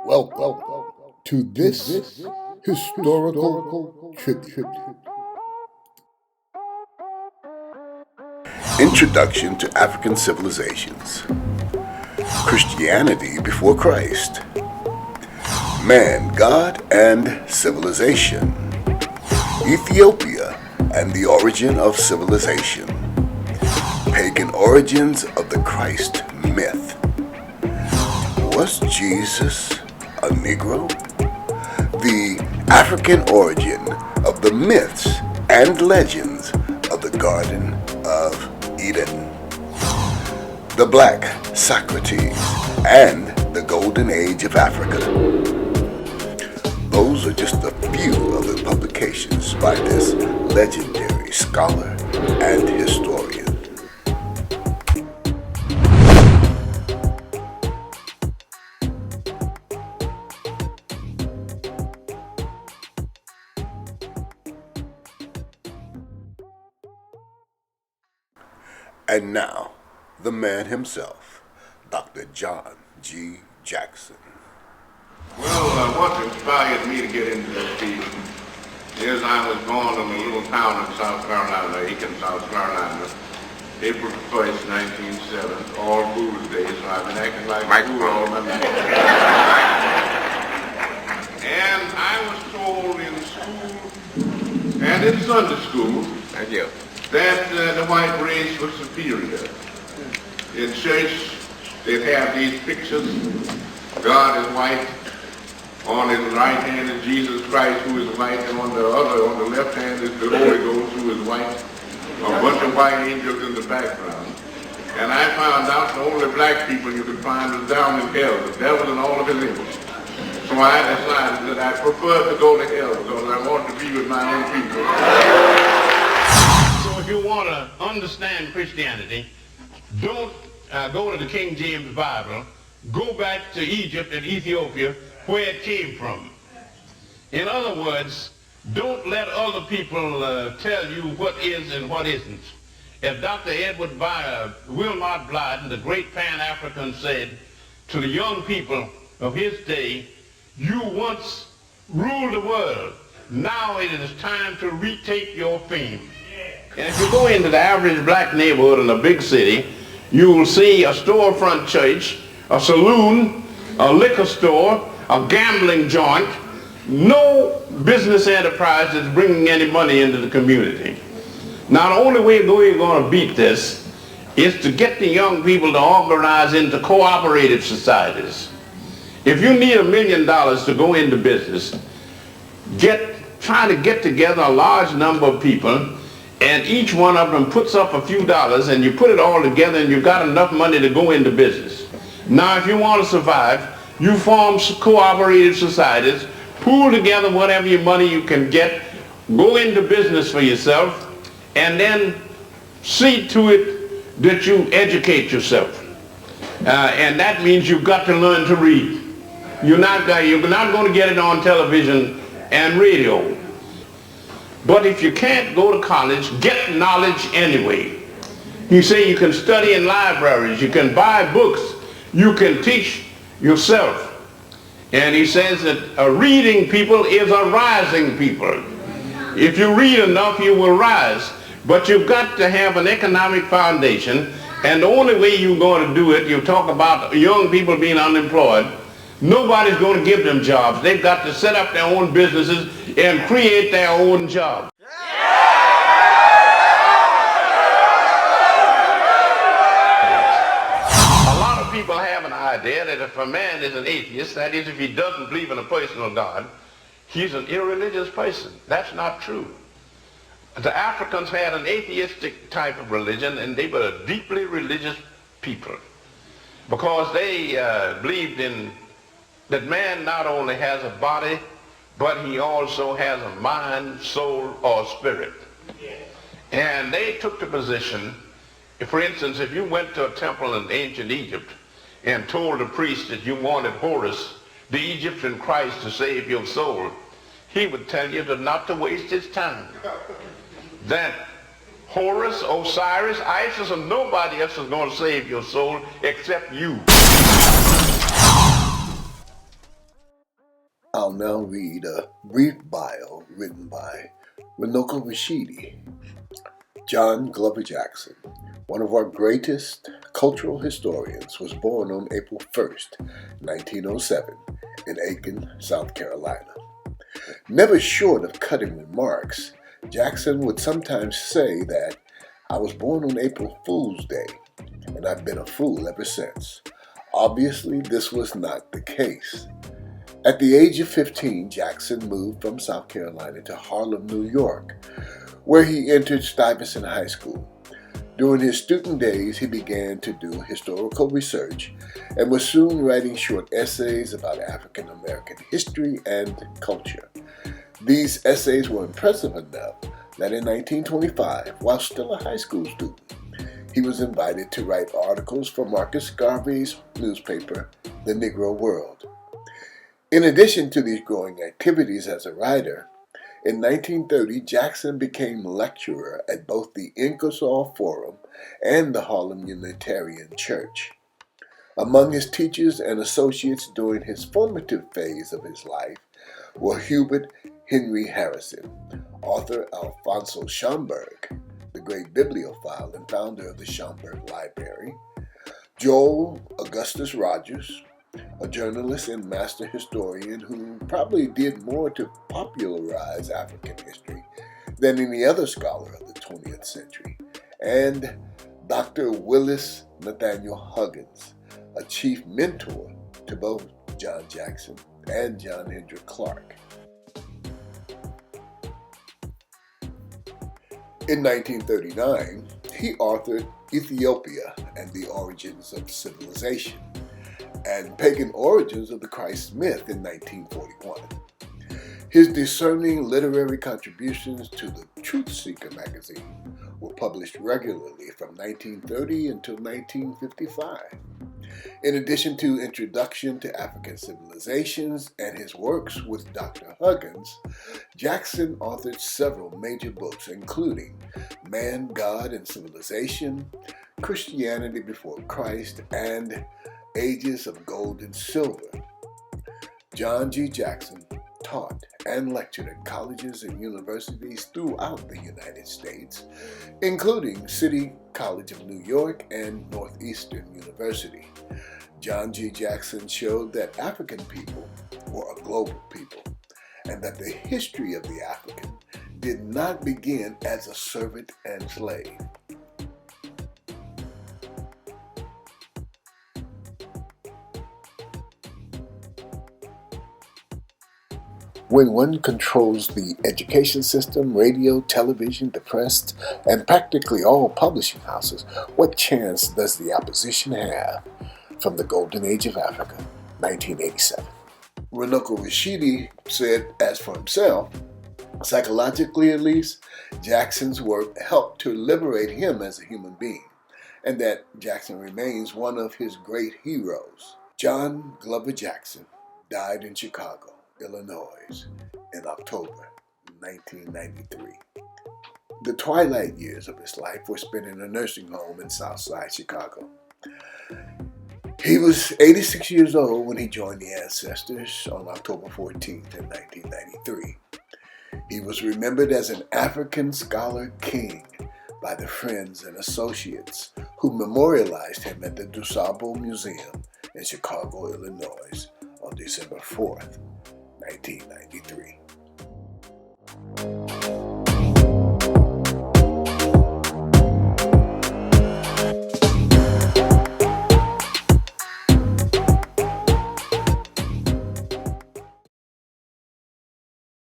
Welcome to this historical tribute. Introduction to African Civilizations. Christianity before Christ. Man, God, and Civilization. Ethiopia and the origin of civilization. Pagan origins of the Christ myth. Was Jesus a Negro? The African origin of the myths and legends of the Garden of Eden. The Black Socrates and the Golden Age of Africa. Those are just a few of the publications by this legendary scholar and historian. And now, the man himself, Dr. John G. Jackson. Well, what inspired me to get into this field is I was born in a little town in South Carolina, Aiken, South Carolina, April 1st, 1907, all Fool's Day, so I've been acting like a fool all my life. And I was told in school and in Sunday school that the white race was superior. In church, they'd have these pictures. God is white. On his right hand is Jesus Christ, who is white, and on the left hand is the Holy Ghost, who is white. A bunch of white angels in the background. And I found out the only black people you could find was down in hell, the devil and all of his angels. So I decided that I preferred to go to hell because I wanted to be with my own people. So if you want to understand Christianity, don't go to the King James Bible. Go back to Egypt and Ethiopia, where it came from. In other words, don't let other people tell you what is and what isn't. As Dr. Edward Wilmot Blyden, the great Pan-African, said to the young people of his day, you once ruled the world. Now it is time to retake your fame. And if you go into the average black neighborhood in a big city, you will see a storefront church, a saloon, a liquor store, a gambling joint. No business enterprise is bringing any money into the community. Now the only way we're going to beat this is to get the young people to organize into cooperative societies. If you need $1 million to go into business, try to get together a large number of people, and each one of them puts up a few dollars, and you put it all together and you've got enough money to go into business. Now if you want to survive, you form cooperative societies, pool together whatever your money you can get, go into business for yourself, and then see to it that you educate yourself. And that means you've got to learn to read. You're not going to get it on television and radio. But if you can't go to college, get knowledge anyway. You say you can study in libraries, you can buy books, you can teach yourself. And he says that a reading people is a rising people. If you read enough, you will rise. But you've got to have an economic foundation, and the only way you're going to do it, you talk about young people being unemployed, nobody's going to give them jobs. They've got to set up their own businesses and create their own jobs. A lot of people have an idea that if a man is an atheist, that is, if he doesn't believe in a personal God, he's an irreligious person. That's not true. The Africans had an atheistic type of religion, and they were a deeply religious people because they believed in that man not only has a body, but he also has a mind, soul, or spirit. And they took the position, for instance, if you went to a temple in ancient Egypt and told the priest that you wanted Horus, the Egyptian Christ, to save your soul, he would tell you not to waste his time. That Horus, Osiris, Isis, and nobody else is going to save your soul except you. I'll now read a brief bio written by Runoko Rashidi. John Glover Jackson, one of our greatest cultural historians, was born on April 1st, 1907, in Aiken, South Carolina. Never short of cutting remarks, Jackson would sometimes say that I was born on April Fool's Day, and I've been a fool ever since. Obviously, this was not the case. At the age of 15, Jackson moved from South Carolina to Harlem, New York, where he entered Stuyvesant High School. During his student days, he began to do historical research and was soon writing short essays about African American history and culture. These essays were impressive enough that in 1925, while still a high school student, he was invited to write articles for Marcus Garvey's newspaper, The Negro World. In addition to these growing activities as a writer, in 1930, Jackson became lecturer at both the Ingersoll Forum and the Harlem Unitarian Church. Among his teachers and associates during his formative phase of his life were Hubert Henry Harrison, Arthur Alfonso Schomburg, the great bibliophile and founder of the Schomburg Library, Joel Augustus Rogers, a journalist and master historian who probably did more to popularize African history than any other scholar of the 20th century, and Dr. Willis Nathaniel Huggins, a chief mentor to both John Jackson and John Hendrick Clark. In 1939, he authored Ethiopia and the Origins of Civilization and Pagan Origins of the Christ Myth in 1941. His discerning literary contributions to the Truth Seeker magazine were published regularly from 1930 until 1955. In addition to Introduction to African Civilizations and his works with Dr. Huggins, Jackson authored several major books including Man, God, and Civilization, Christianity Before Christ, and Ages of Gold and Silver. John G. Jackson taught and lectured at colleges and universities throughout the United States, including City College of New York and Northeastern University. John G. Jackson showed that African people were a global people, and that the history of the African did not begin as a servant and slave. When one controls the education system, radio, television, the press, and practically all publishing houses, what chance does the opposition have? From the Golden Age of Africa, 1987. Runoko Rashidi said, as for himself, psychologically at least, Jackson's work helped to liberate him as a human being, and that Jackson remains one of his great heroes. John Glover Jackson died in Chicago, Illinois, in October 1993. The twilight years of his life were spent in a nursing home in Southside Chicago. He was 86 years old when he joined the Ancestors on October 14th in 1993. He was remembered as an African scholar king by the friends and associates who memorialized him at the DuSable Museum in Chicago, Illinois on December 4th, 1993.